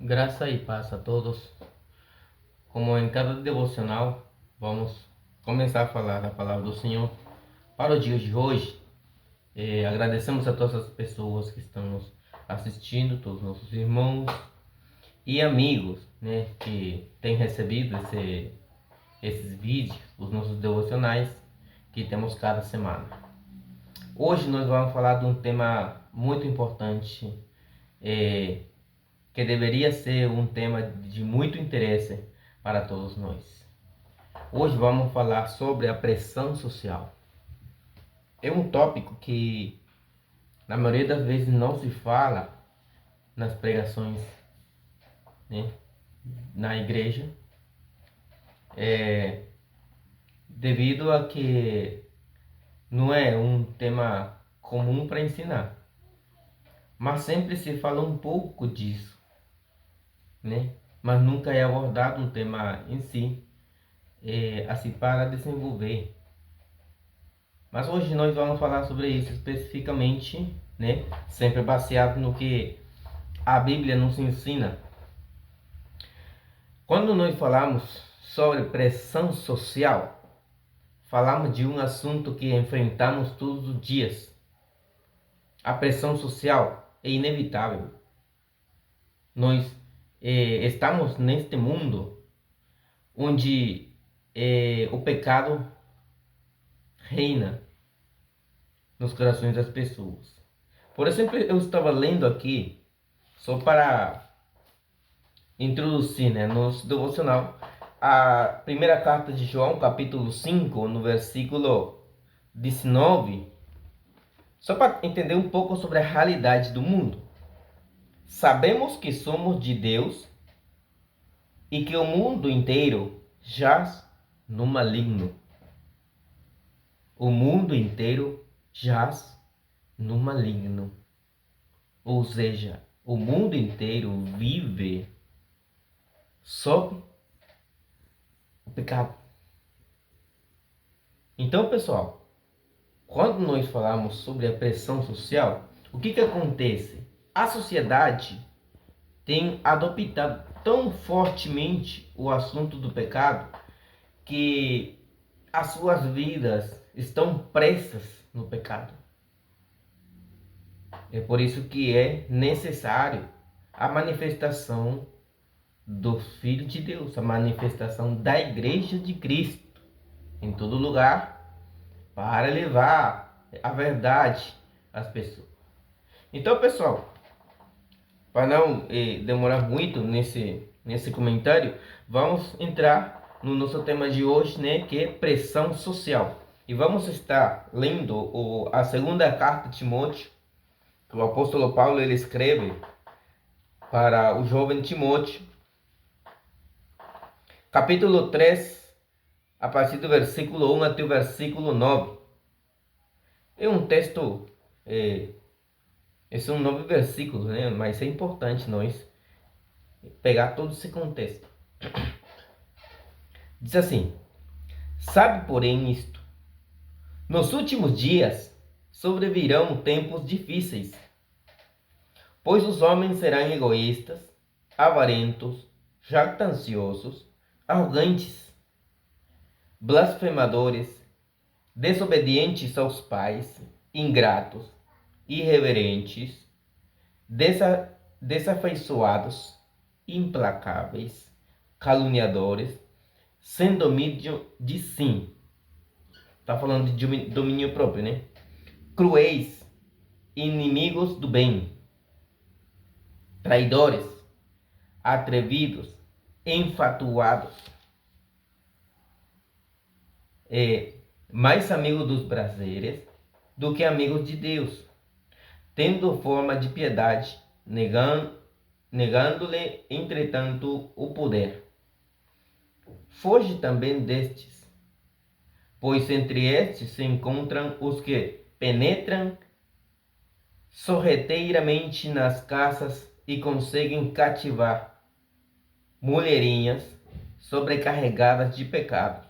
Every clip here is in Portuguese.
Graça e paz a todos. Como em cada devocional, vamos começar a falar da palavra do Senhor para o dia de hoje. Agradecemos a todas as pessoas que estão nos assistindo, todos os nossos irmãos e amigos, né, que têm recebido esses vídeos, os nossos devocionais que temos cada semana. Hoje nós vamos falar de um tema muito importante, que deveria ser um tema de muito interesse para todos nós. Hoje vamos falar sobre a pressão social. É um tópico que na maioria das vezes não se fala nas pregações, né, na igreja, devido a que não é um tema comum para ensinar, mas sempre se fala um pouco disso, né? Mas nunca é abordado um tema em si, assim para desenvolver. Mas hoje nós vamos falar sobre isso especificamente, né? Sempre baseado no que a Bíblia nos ensina. Quando nós falamos sobre pressão social, falamos de um assunto que enfrentamos todos os dias. A pressão social é inevitável. Nós estamos neste mundo onde o pecado reina nos corações das pessoas. Por exemplo, eu estava lendo aqui, só para introduzir, né, no devocional, a primeira carta de João, capítulo 5, no versículo 19, só para entender um pouco sobre a realidade do mundo. Sabemos que somos de Deus e que o mundo inteiro jaz no maligno. O mundo inteiro jaz no maligno. Ou seja, o mundo inteiro vive sob o pecado. Então, pessoal, quando nós falamos sobre a pressão social, o que acontece? A sociedade tem adotado tão fortemente o assunto do pecado que as suas vidas estão presas no pecado. É por isso que é necessário a manifestação do Filho de Deus, a manifestação da Igreja de Cristo em todo lugar para levar a verdade às pessoas. Então, pessoal, para não demorar muito nesse comentário, vamos entrar no nosso tema de hoje, né, que é pressão social. E vamos estar lendo a segunda carta de Timóteo, que o apóstolo Paulo ele escreve para o jovem Timóteo, capítulo 3, a partir do versículo 1 até o versículo 9. É um texto, são 9 versículos, né? Mas é importante nós pegar todo esse contexto. Diz assim: sabe, porém, isto: nos últimos dias sobrevirão tempos difíceis, pois os homens serão egoístas, avarentos, jactanciosos, arrogantes, blasfemadores, desobedientes aos pais, ingratos, irreverentes, desafeiçoados, implacáveis, caluniadores, sem domínio de si. Está falando de domínio próprio, né? Cruéis, inimigos do bem, traidores, atrevidos, enfatuados, mais amigos dos prazeres do que amigos de Deus, tendo forma de piedade, negando-lhe, entretanto, o poder. Foge também destes, pois entre estes se encontram os que penetram sorrateiramente nas casas e conseguem cativar mulherinhas sobrecarregadas de pecados,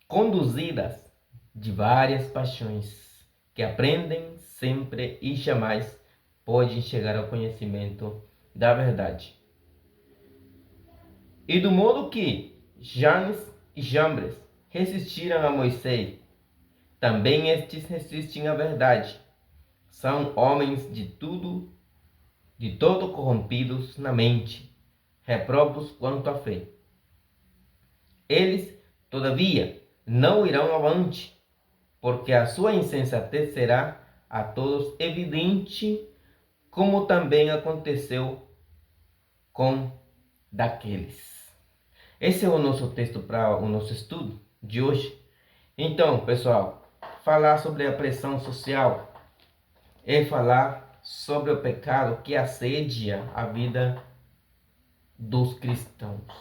conduzidas de várias paixões, que aprendem sempre e jamais podem chegar ao conhecimento da verdade. E do modo que Janes e Jambres resistiram a Moisés, também estes resistem à verdade. São homens de todo corrompidos na mente, reprobos quanto à fé. Eles, todavia, não irão avante, porque a sua insensatez será a todos evidente, como também aconteceu com daqueles. Esse é o nosso texto para o nosso estudo de hoje. Então, pessoal, falar sobre a pressão social é falar sobre o pecado que assedia a vida dos cristãos.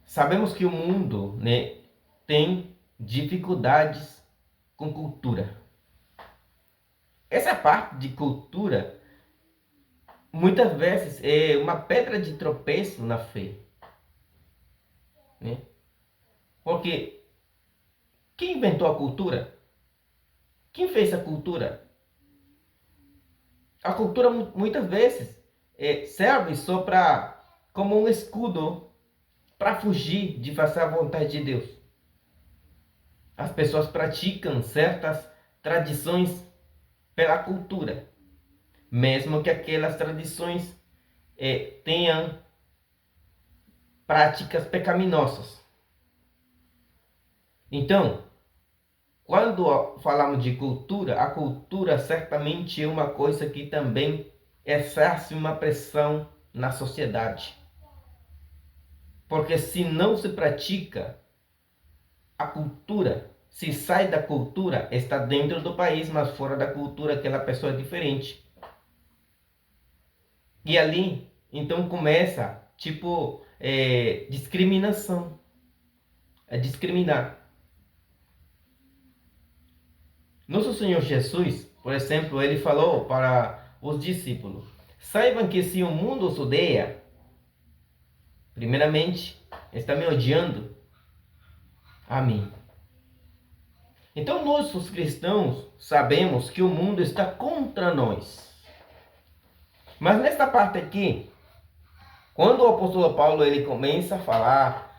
Sabemos que o mundo, né, tem dificuldades com cultura. Essa parte de cultura muitas vezes é uma pedra de tropeço na fé, né? Porque quem inventou a cultura? Quem fez a cultura? A cultura muitas vezes serve só para como um escudo para fugir de fazer a vontade de Deus. As pessoas praticam certas tradições pela cultura, mesmo que aquelas tradições tenham práticas pecaminosas. Então, quando falamos de cultura, a cultura certamente é uma coisa que também exerce uma pressão na sociedade. Porque se não se pratica a cultura, se sai da cultura, está dentro do país, mas fora da cultura aquela pessoa é diferente. E ali, então começa, discriminação. É discriminar. Nosso Senhor Jesus, por exemplo, ele falou para os discípulos: saibam que se o mundo os odeia, primeiramente, está me odiando a mim. Então nós, os cristãos, sabemos que o mundo está contra nós. Mas nesta parte aqui, quando o apóstolo Paulo ele começa a falar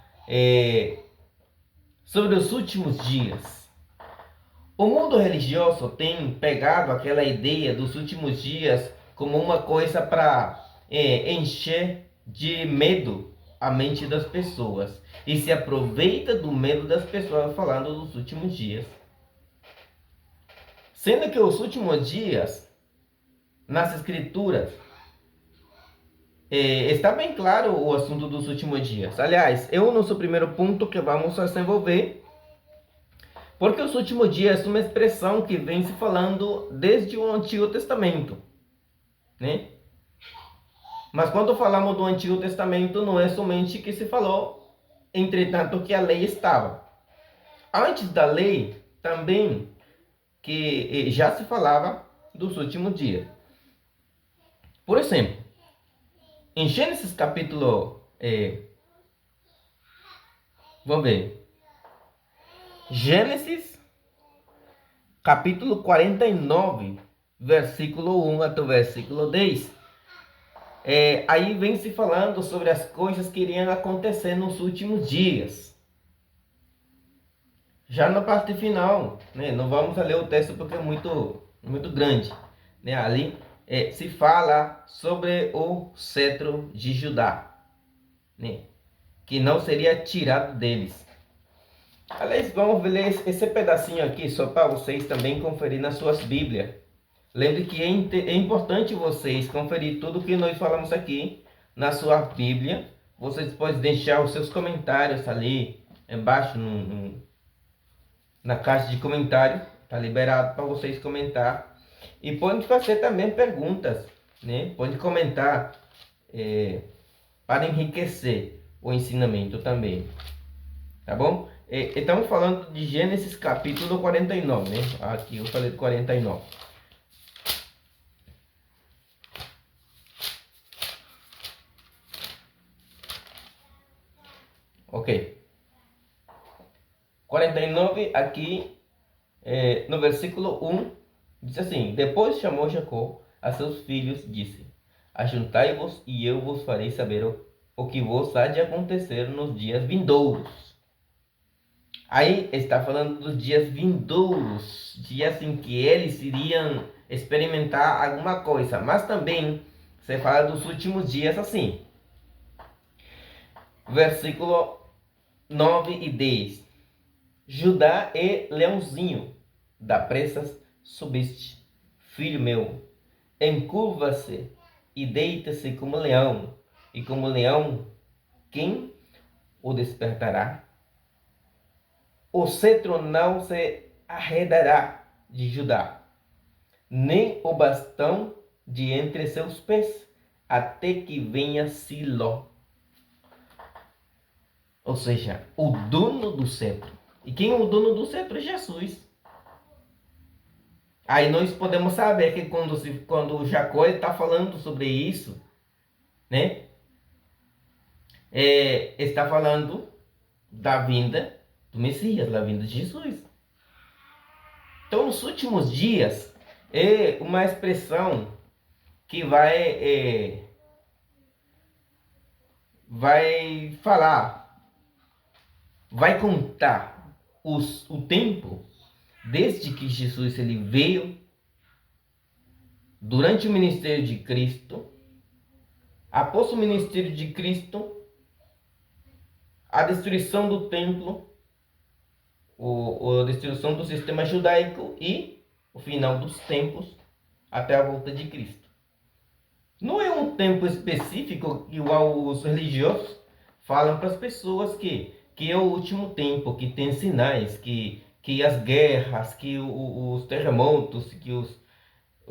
sobre os últimos dias, o mundo religioso tem pegado aquela ideia dos últimos dias como uma coisa para encher de medo a mente das pessoas. E se aproveita do medo das pessoas falando dos últimos dias. Sendo que os últimos dias, nas escrituras, está bem claro o assunto dos últimos dias. Aliás, é o nosso primeiro ponto que vamos desenvolver. Porque os últimos dias é uma expressão que vem se falando desde o Antigo Testamento, né? Mas quando falamos do Antigo Testamento, não é somente que se falou, entretanto, que a lei estava. Antes da lei, também, que já se falava dos últimos dias. Por exemplo, em Gênesis capítulo... vamos ver. Gênesis capítulo 49, versículo 1 até o versículo 10. Aí vem se falando sobre as coisas que iriam acontecer nos últimos dias. Já na parte final, né, não vamos ler o texto porque é muito grande. Né, ali se fala sobre o cetro de Judá, né, que não seria tirado deles. Aliás, vamos ler esse pedacinho aqui só para vocês também conferir nas suas Bíblias. Lembre que é importante vocês conferir tudo que nós falamos aqui na sua Bíblia. Vocês podem deixar os seus comentários ali embaixo na caixa de comentário. Está liberado para vocês comentar. E podem fazer também perguntas, né? Pode comentar para enriquecer o ensinamento também. Tá bom? Estamos falando de Gênesis capítulo 49, né? Aqui eu falei de 49. Ok. 49 aqui no versículo 1 diz assim: depois chamou Jacó a seus filhos, disse: ajuntai-vos e eu vos farei saber o que vos há de acontecer nos dias vindouros. Aí está falando dos dias vindouros, dias em que eles iriam experimentar alguma coisa, mas também você fala dos últimos dias assim. Versículo 9 e 10. Judá é leãozinho, da presas subiste. Filho meu, encurva-se e deita-se como leão, e como leão, quem o despertará? O cetro não se arredará de Judá, nem o bastão de entre seus pés, até que venha Siló. Ou seja, o dono do cetro. E quem é o dono do cetro? Jesus. Aí nós podemos saber que quando Jacó está falando sobre isso, né? Está falando da vinda do Messias, da vinda de Jesus. Então, nos últimos dias, é uma expressão que vai falar, vai contar o tempo desde que Jesus ele veio, durante o ministério de Cristo, após o ministério de Cristo, a destruição do templo, a destruição do sistema judaico e o final dos tempos até a volta de Cristo. Não é um tempo específico igual os religiosos falam para as pessoas que é o último tempo, que tem sinais, que as guerras, que os terremotos, que os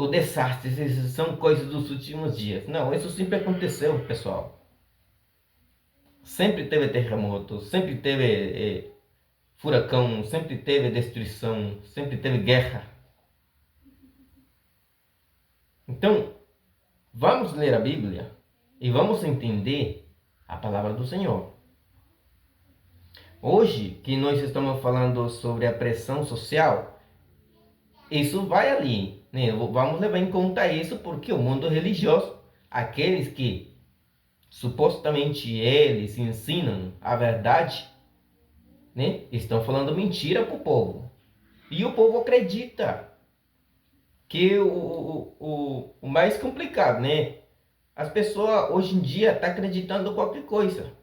desastres são coisas dos últimos dias. Não, isso sempre aconteceu, pessoal. Sempre teve terremoto, sempre teve furacão, sempre teve destruição, sempre teve guerra. Então, vamos ler a Bíblia e vamos entender a palavra do Senhor. Hoje, que nós estamos falando sobre a pressão social, isso vai ali, né? Vamos levar em conta isso porque o mundo religioso, aqueles que supostamente eles ensinam a verdade, né? Estão falando mentira para o povo. E o povo acredita que o mais complicado, né? As pessoas hoje em dia estão acreditando em qualquer coisa.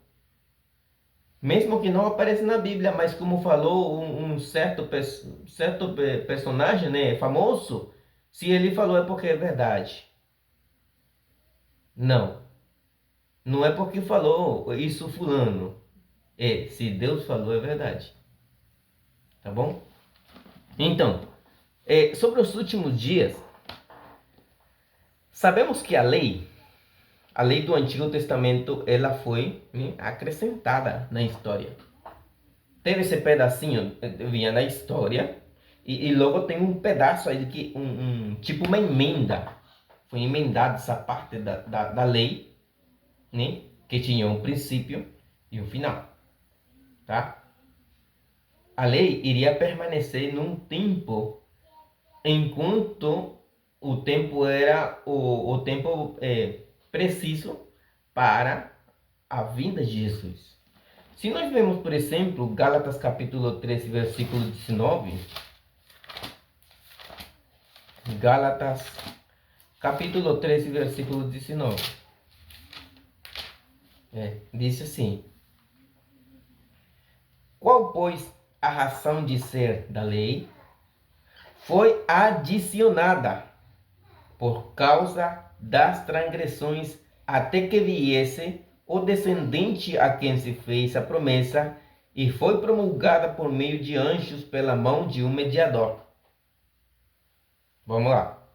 Mesmo que não apareça na Bíblia, mas como falou um certo personagem, né, famoso, se ele falou é porque é verdade. Não, não é porque falou isso fulano. Se Deus falou é verdade. Tá bom? Então, sobre os últimos dias, sabemos que a lei do Antigo Testamento, ela foi, né, acrescentada na história. Teve esse pedacinho, vinha na história, e logo tem um pedaço aí que tipo uma emenda. Foi emendada essa parte da lei, né? Que tinha um princípio e um final, tá? A lei iria permanecer num tempo, enquanto o tempo era o tempo preciso para a vinda de Jesus. Se nós vemos, por exemplo, Gálatas capítulo 13, versículo 19, Gálatas capítulo 13, versículo 19, diz assim: qual, pois, a razão de ser da lei? Foi adicionada por causa das transgressões, até que viesse o descendente a quem se fez a promessa, e foi promulgada por meio de anjos pela mão de um mediador. Vamos lá.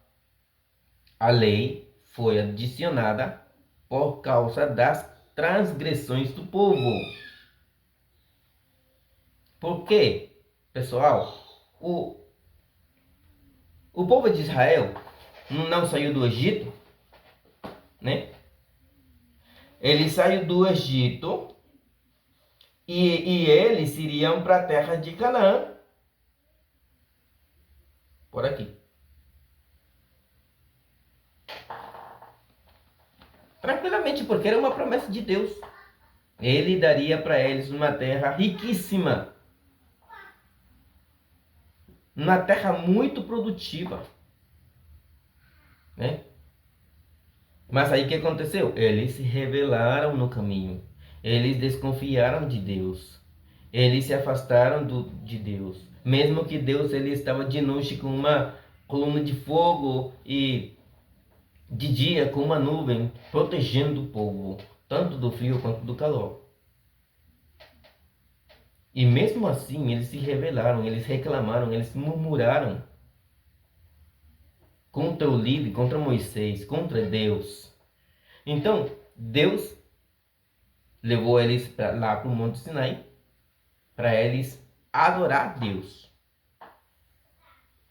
A lei foi adicionada por causa das transgressões do povo. Por quê, pessoal? O povo de Israel não saiu do Egito, né? Ele saiu do Egito e eles iriam para a terra de Canaã. Por aqui. Tranquilamente, porque era uma promessa de Deus. Ele daria para eles uma terra riquíssima, uma terra muito produtiva, né? Mas aí o que aconteceu? Eles se rebelaram no caminho. Eles desconfiaram de Deus. Eles se afastaram de Deus. Mesmo que Deus ele estava de noite com uma coluna de fogo e de dia com uma nuvem protegendo o povo, tanto do frio quanto do calor. E mesmo assim eles se rebelaram, eles reclamaram, eles murmuraram contra o líder, contra Moisés, contra Deus. Então, Deus levou eles lá para o Monte Sinai para eles adorar Deus.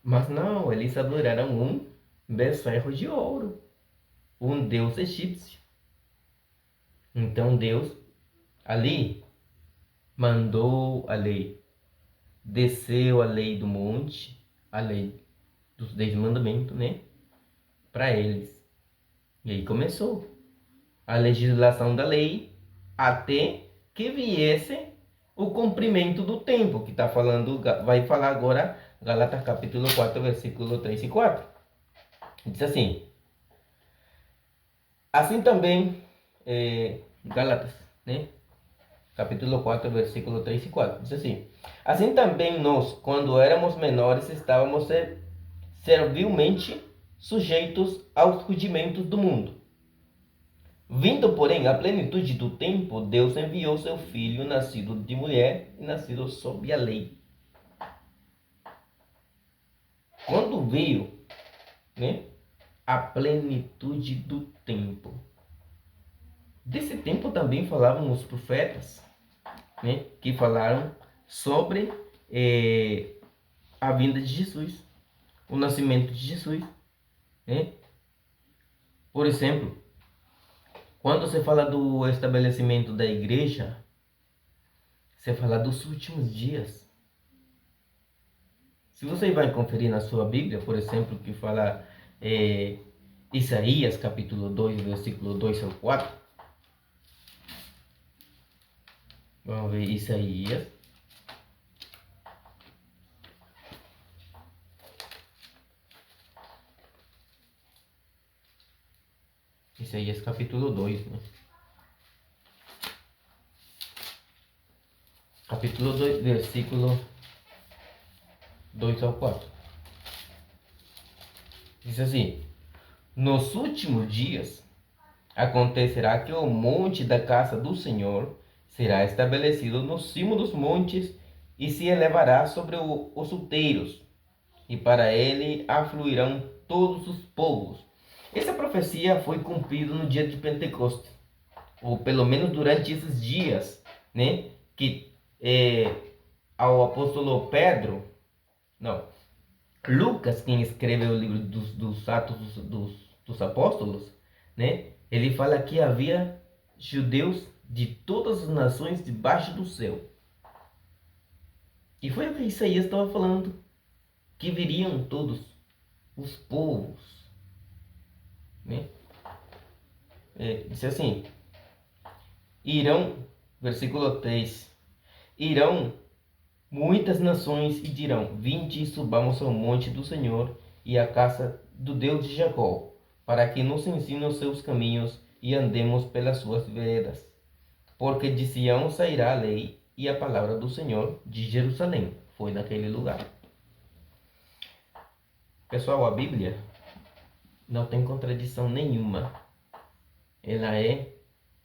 Mas não, eles adoraram um becerro de ouro, um deus egípcio. Então Deus ali mandou a lei, desceu a lei do monte, a lei dos 10 mandamentos, né? Para eles. E aí começou a legislação da lei até que viesse o cumprimento do tempo, que está falando, vai falar agora, Gálatas capítulo 4, versículo 3 e 4. Diz assim: assim também, Gálatas, né? Capítulo 4, versículo 3 e 4. Diz assim: assim também nós, quando éramos menores, estávamos servilmente sujeitos aos rudimentos do mundo. Vindo, porém, à plenitude do tempo, Deus enviou seu filho, nascido de mulher e nascido sob a lei. Quando veio, né, a plenitude do tempo. Desse tempo também falavam os profetas, né, que falaram sobre a vinda de Jesus, o nascimento de Jesus, né? Por exemplo, quando você fala do estabelecimento da igreja, você fala dos últimos dias. Se você vai conferir na sua Bíblia, por exemplo, que fala Isaías capítulo 2, versículo 2 ao 4. Vamos ver Isaías. Isaías capítulo 2, né? Capítulo 2, versículo 2 ao 4. Diz assim: nos últimos dias acontecerá que o monte da casa do Senhor será estabelecido no cimo dos montes e se elevará sobre os outeiros, e para ele afluirão todos os povos. Essa profecia foi cumprida no dia de Pentecostes, ou pelo menos durante esses dias, né? Que ao apóstolo Pedro, não, Lucas, quem escreve o livro dos Atos dos Apóstolos, né? Ele fala que havia judeus de todas as nações debaixo do céu. E foi o que Isaías estava falando, que viriam todos os povos, né? Disse assim: irão, versículo 3, irão muitas nações e dirão: vinde e subamos ao monte do Senhor e à casa do Deus de Jacó, para que nos ensine os seus caminhos e andemos pelas suas veredas. Porque de Sião sairá a lei e a palavra do Senhor de Jerusalém. Foi naquele lugar. Pessoal, a Bíblia não tem contradição nenhuma. Ela é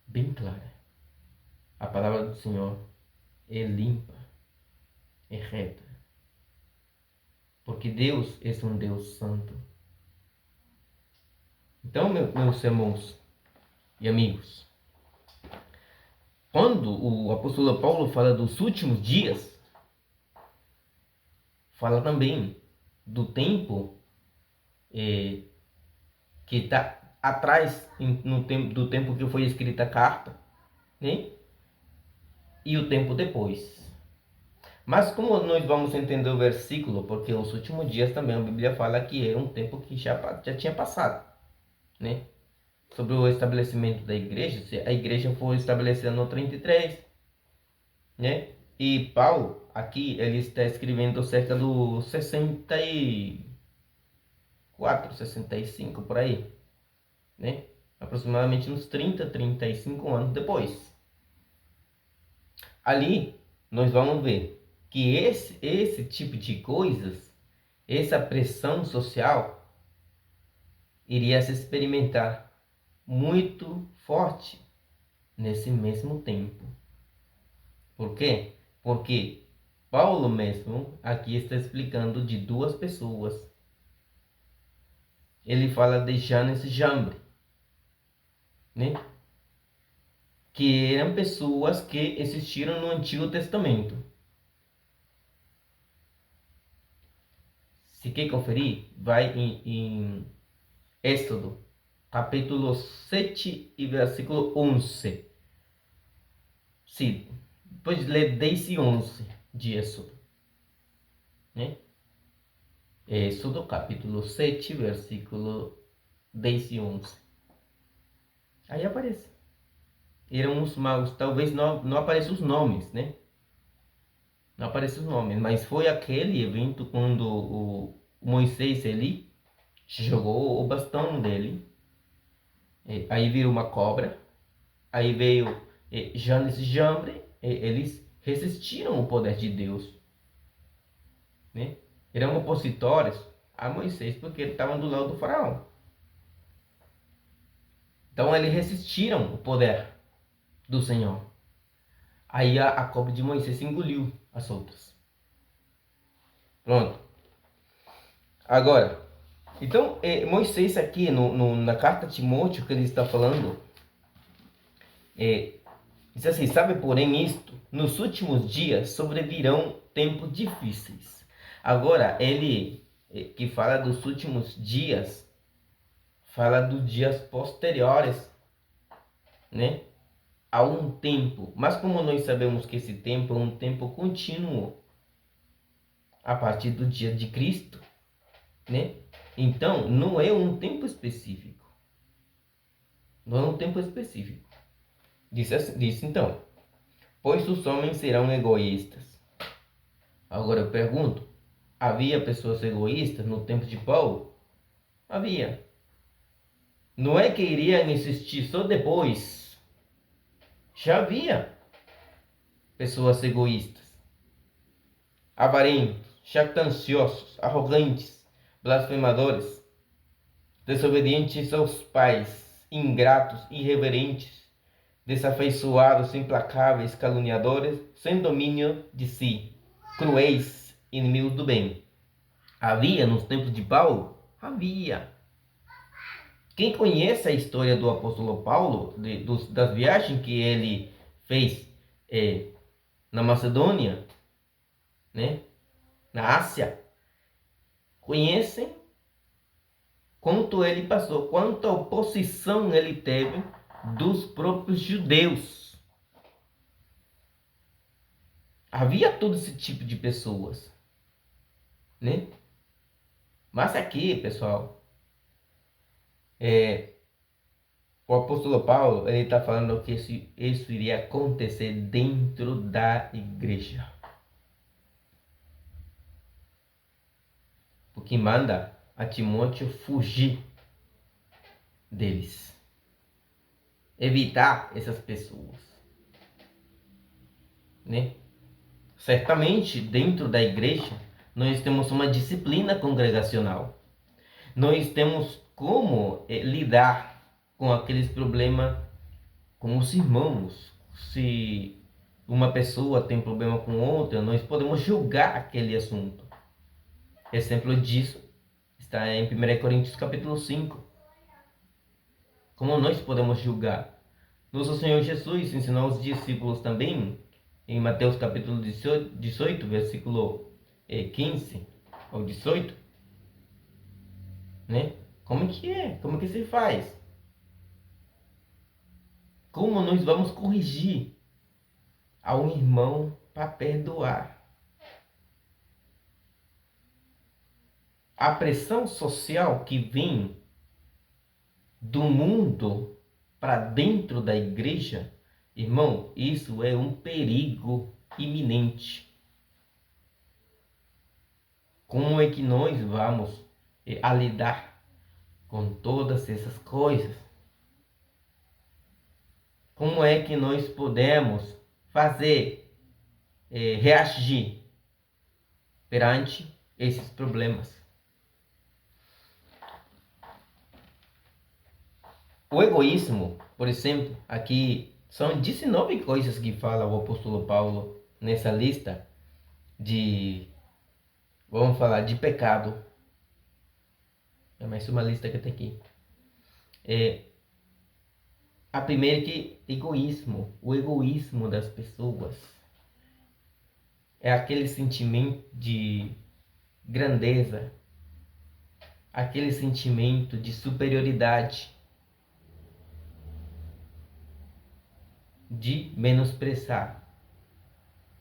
bem clara. A palavra do Senhor é limpa, é reta. Porque Deus é um Deus santo. Então, meus irmãos e amigos, quando o apóstolo Paulo fala dos últimos dias, fala também do tempo que está atrás do tempo que foi escrita a carta, né? E o tempo depois. Mas como nós vamos entender o versículo, porque os últimos dias também a Bíblia fala que é um tempo que já tinha passado, né? sobre o estabelecimento da igreja, se a igreja foi estabelecida no 33, né? E Paulo, aqui, ele está escrevendo cerca do 64, 65, por aí, né? Aproximadamente uns 35 anos depois. Ali, nós vamos ver que esse tipo de coisas, essa pressão social, iria se experimentar muito forte nesse mesmo tempo. Por quê? Porque Paulo mesmo aqui está explicando de duas pessoas. Ele fala de Janes e Jambre, né? Que eram pessoas que existiram no Antigo Testamento. Se quer conferir, vai em Êxodo, capítulo 7 e versículo 11. Sim, depois lê 10 e 11 de Êxodo, né? Êxodo, capítulo 7, versículo 10 e 11. Aí aparece. Eram os magos, talvez não apareçam os nomes, né? Não aparecem os nomes, mas foi aquele evento quando o Moisés ali jogou o bastão dele, aí virou uma cobra, aí veio Janes e Jambre, eles resistiram ao poder de Deus, né? Eram opositores a Moisés porque eles estavam do lado do faraó. Então eles resistiram ao poder do Senhor. Aí a cobra de Moisés engoliu as outras. Pronto. Agora, então Moisés aqui na carta a Timóteo que ele está falando, diz assim: sabe porém isto, nos últimos dias sobrevirão tempos difíceis. Agora ele que fala dos últimos dias, fala dos dias posteriores, né? Há um tempo, mas como nós sabemos que esse tempo é um tempo contínuo a partir do dia de Cristo, né? Então não é um tempo específico, não é um tempo específico. Disse então, pois os homens serão egoístas. Agora eu pergunto, havia pessoas egoístas no tempo de Paulo? Havia. Não é que iriam existir só depois. Já havia pessoas egoístas, avarentos, jactanciosos, arrogantes, blasfemadores, desobedientes aos pais, ingratos, irreverentes, desafeiçoados, implacáveis, caluniadores, sem domínio de si, cruéis, inimigos do bem. Havia nos tempos de Paulo? Havia. Quem conhece a história do apóstolo Paulo, das viagens que ele fez na Macedônia, né, na Ásia, conhecem quanto ele passou, quanta oposição ele teve dos próprios judeus. Havia todo esse tipo de pessoas, né? Mas aqui, pessoal, o apóstolo Paulo, ele está falando que isso iria acontecer dentro da igreja. Porque manda a Timóteo fugir deles. Evitar essas pessoas, né? Certamente, dentro da igreja, nós temos uma disciplina congregacional. Nós temos como lidar com aqueles problemas com os irmãos. Se uma pessoa tem problema com outra, nós podemos julgar aquele assunto. Exemplo disso está em 1 Coríntios capítulo 5. Como nós podemos julgar? Nosso Senhor Jesus ensinou aos discípulos também, em Mateus capítulo 18, versículo 15 ao 18, né? Como que é? Como que se faz? Como nós vamos corrigir a um irmão para perdoar? A pressão social que vem do mundo para dentro da igreja, irmão, isso é um perigo iminente. Como é que nós vamos a lidar com todas essas coisas? Como é que nós podemos fazer, reagir perante esses problemas? O egoísmo, por exemplo, aqui são 19 coisas que fala o apóstolo Paulo nessa lista de, vamos falar, de pecado. É mais uma lista que tem aqui. A primeira que egoísmo, o egoísmo das pessoas. É aquele sentimento de grandeza, aquele sentimento de superioridade, de menosprezar,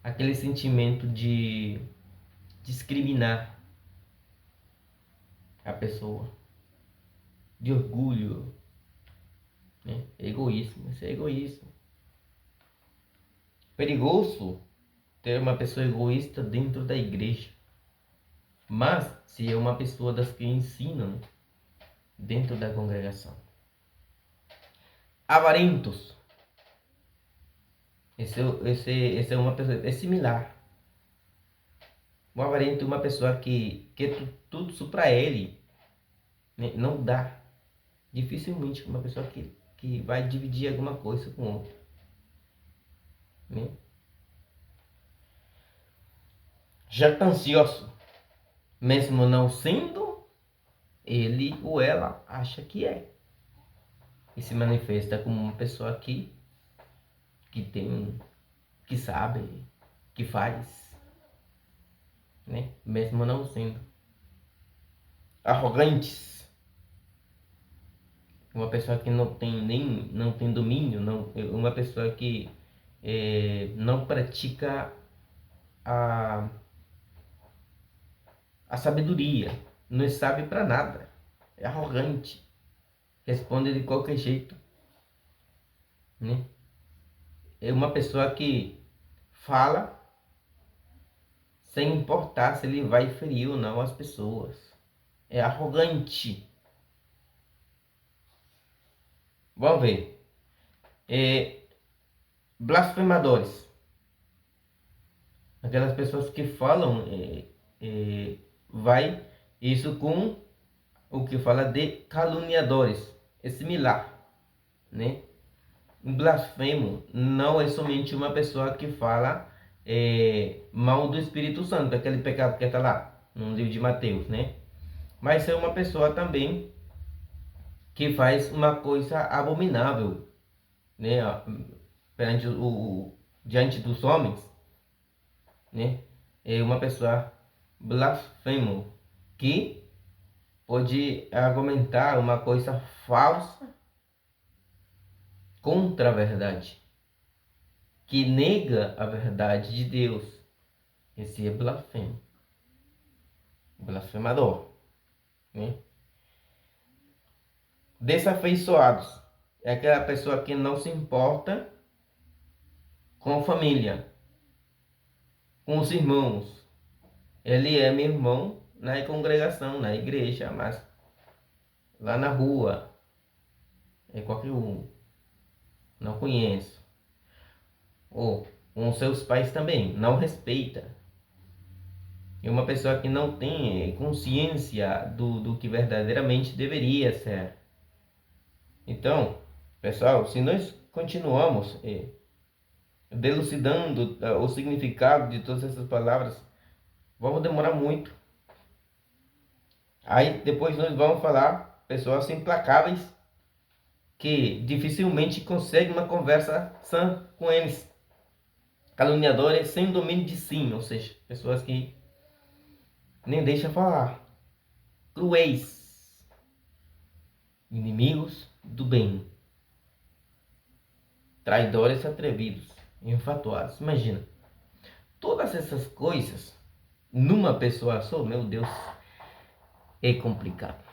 aquele sentimento de discriminar a pessoa, de orgulho, né? Egoísmo, isso é egoísmo. Perigoso ter uma pessoa egoísta dentro da igreja, mas se é uma pessoa das que ensinam dentro da congregação. Avarentos, esse é uma pessoa, é similar. O avarento é uma pessoa que quer tudo isso para ele, né? Não dá. Dificilmente uma pessoa que vai dividir alguma coisa com outra, né? Jactancioso, mesmo não sendo, ele ou ela acha que é. E se manifesta como uma pessoa que tem, que sabe, que faz, né? Mesmo não sendo. Arrogantes, uma pessoa que não tem domínio, uma pessoa que não pratica a, a sabedoria, não é sábio para nada, é arrogante, responde de qualquer jeito, né? É uma pessoa que fala sem importar se ele vai ferir ou não as pessoas, é arrogante. Vamos ver. Blasfemadores, aquelas pessoas que falam, vai isso com o que fala de caluniadores, é similar, né? Um blasfemo não é somente uma pessoa que fala mal do Espírito Santo, aquele pecado que está lá no livro de Mateus, né? Mas é uma pessoa também que faz uma coisa abominável, né? Perante diante dos homens, né? É uma pessoa blasfemo que pode argumentar uma coisa falsa contra a verdade, que nega a verdade de Deus. Esse é blasfemo, blasfemador, né? Desafeiçoados é aquela pessoa que não se importa com a família, com os irmãos. Ele é meu irmão na congregação, na igreja, mas lá na rua é qualquer um, não conheço. Ou com os seus pais também, não respeita. É uma pessoa que não tem consciência do que verdadeiramente deveria ser. Então, pessoal, se nós continuamos delucidando o significado de todas essas palavras, vamos demorar muito. Aí depois nós vamos falar pessoas implacáveis que dificilmente conseguem uma conversa sã com eles. Caluniadores sem domínio de si, ou seja, pessoas que nem deixam falar. Cruéis, inimigos do bem, traidores atrevidos, enfatuados. Imagina, todas essas coisas numa pessoa só, meu Deus, é complicado.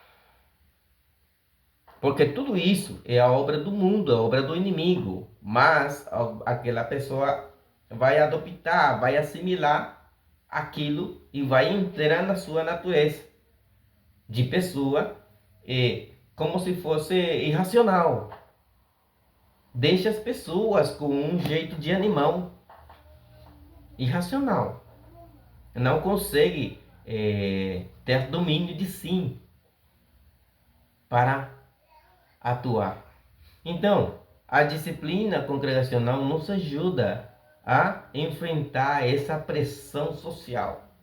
Porque tudo isso é a obra do mundo, é a obra do inimigo. Mas aquela pessoa vai adoptar, vai assimilar aquilo e vai entrar na sua natureza de pessoa, como se fosse irracional. Deixa as pessoas com um jeito de animal irracional. Não consegue ter domínio de si para atuar. Então, a disciplina congregacional nos ajuda a enfrentar essa pressão social.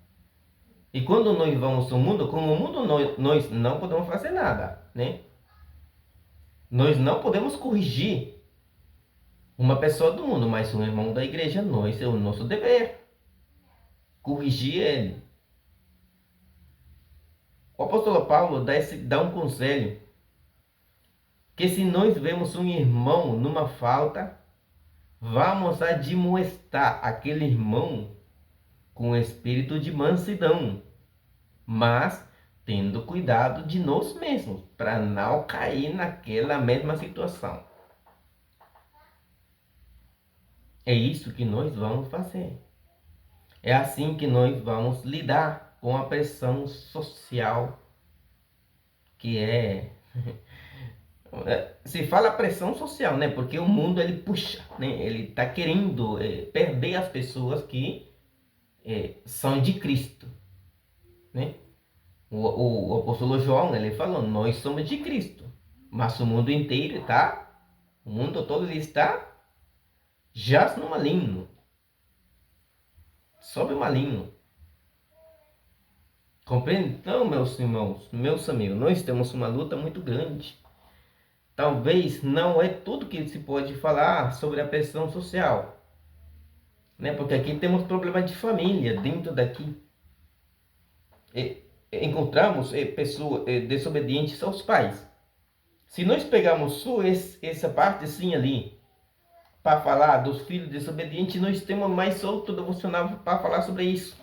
E quando nós vamos ao mundo, como o mundo nós não podemos fazer nada, né? Nós não podemos corrigir uma pessoa do mundo, mas um irmão da igreja, nós é o nosso dever corrigir ele. O apóstolo Paulo dá um conselho, que se nós vemos um irmão numa falta, vamos admoestar aquele irmão com espírito de mansidão, mas tendo cuidado de nós mesmos, para não cair naquela mesma situação. É isso que nós vamos fazer. É assim que nós vamos lidar com a pressão social, que se fala pressão social, né? Porque o mundo ele puxa, né? Ele está querendo perder as pessoas que são de Cristo, né? O apóstolo João, ele falou, nós somos de Cristo, mas o mundo inteiro o mundo todo ele está jaz no maligno, sob o maligno. Compreende? Então, meus irmãos, meus amigos, nós temos uma luta muito grande. Talvez não é tudo que se pode falar sobre a pressão social, né? Porque aqui temos problemas de família dentro daqui. Encontramos pessoas desobedientes aos pais. Se nós pegarmos só essa parte assim ali, para falar dos filhos desobedientes, nós temos mais outro devocional para falar sobre isso.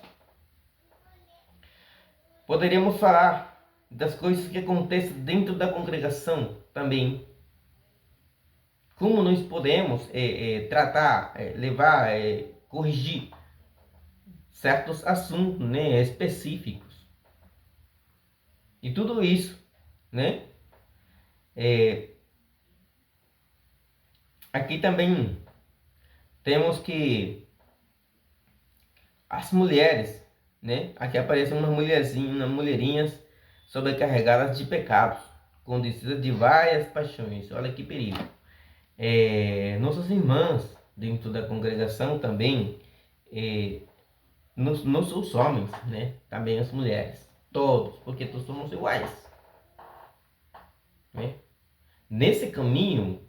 Poderíamos falar das coisas que acontecem dentro da congregação também. Como nós podemos tratar, levar, corrigir certos assuntos, né, específicos. E tudo isso, né? Aqui também temos que as mulheres, né? Aqui aparecem umas mulherinhas sobrecarregadas de pecados, conduzidas de várias paixões. Olha que perigo. Nossas irmãs dentro da congregação também, não são os homens, né? Também as mulheres, todos, porque todos somos iguais, né? Nesse caminho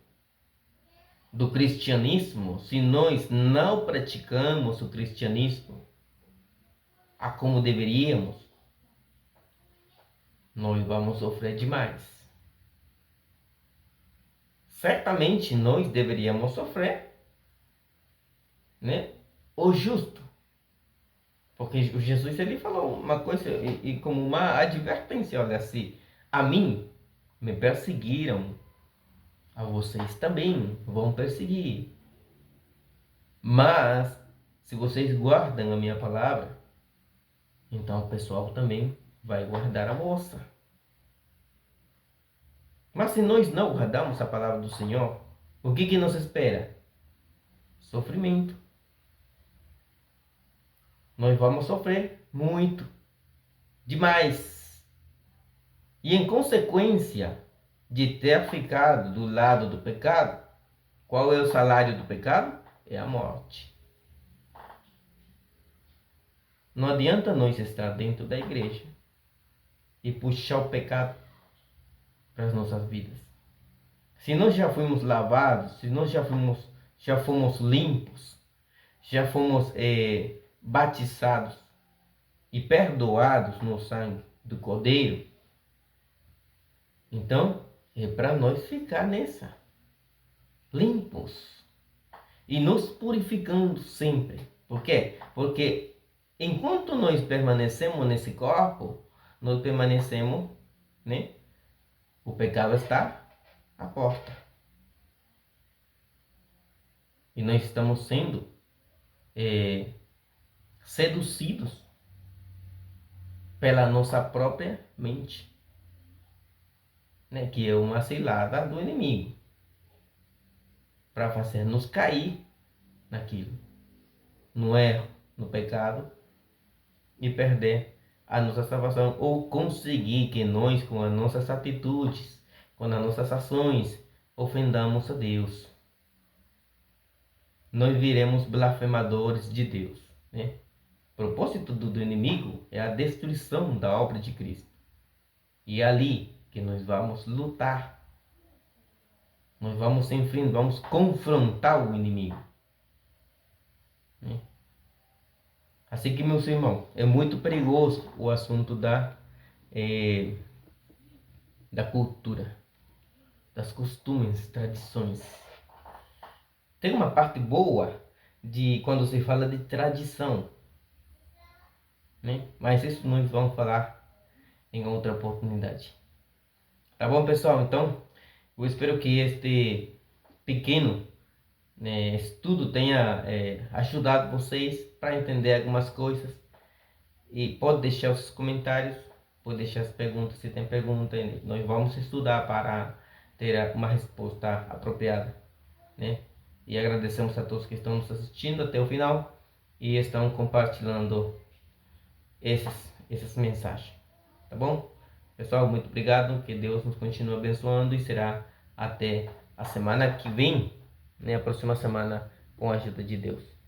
do cristianismo, se nós não praticamos o cristianismo a como deveríamos, nós vamos sofrer demais. Certamente nós deveríamos sofrer, né? O justo. Porque Jesus ele falou uma coisa e como uma advertência, olha, se a mim me perseguiram, a vocês também vão perseguir. Mas se vocês guardam a minha palavra, então o pessoal também vai guardar a vossa. Mas se nós não guardamos a palavra do Senhor, o que nos espera? Sofrimento. Nós vamos sofrer muito, demais. E em consequência de ter ficado do lado do pecado, qual é o salário do pecado? É a morte. Não adianta nós estar dentro da igreja e puxar o pecado para as nossas vidas. Se nós já fomos lavados, se nós já fomos limpos, já fomos batizados e perdoados no sangue do Cordeiro, então é para nós ficar nessa, limpos e nos purificando sempre. Por quê? Porque enquanto nós permanecemos nesse corpo, nós permanecemos, né? O pecado está a porta. E nós estamos sendo seduzidos pela nossa própria mente, né? Que é uma cilada do inimigo, para fazer nos cair naquilo, no erro, no pecado, e perder a nossa salvação, ou conseguir que nós, com as nossas atitudes, com as nossas ações, ofendamos a Deus. Nós viremos blasfemadores de Deus, né? O propósito do inimigo é a destruição da obra de Cristo. E é ali que nós vamos lutar. Nós vamos enfrentar, vamos confrontar o inimigo, né? Assim que, meus irmãos, é muito perigoso o assunto da cultura, das costumes, tradições. Tem uma parte boa de quando se fala de tradição, né? Mas isso nós vamos falar em outra oportunidade. Tá bom, pessoal? Então, eu espero que este pequeno, né, estudo tenha ajudado vocês para entender algumas coisas. E pode deixar os comentários, pode deixar as perguntas, se tem pergunta. Nós vamos estudar para ter uma resposta apropriada, né? E agradecemos a todos que estão nos assistindo até o final e estão compartilhando essas mensagens. Tá bom? Pessoal, muito obrigado. Que Deus nos continue abençoando e será até a semana que vem, né? A próxima semana, com a ajuda de Deus.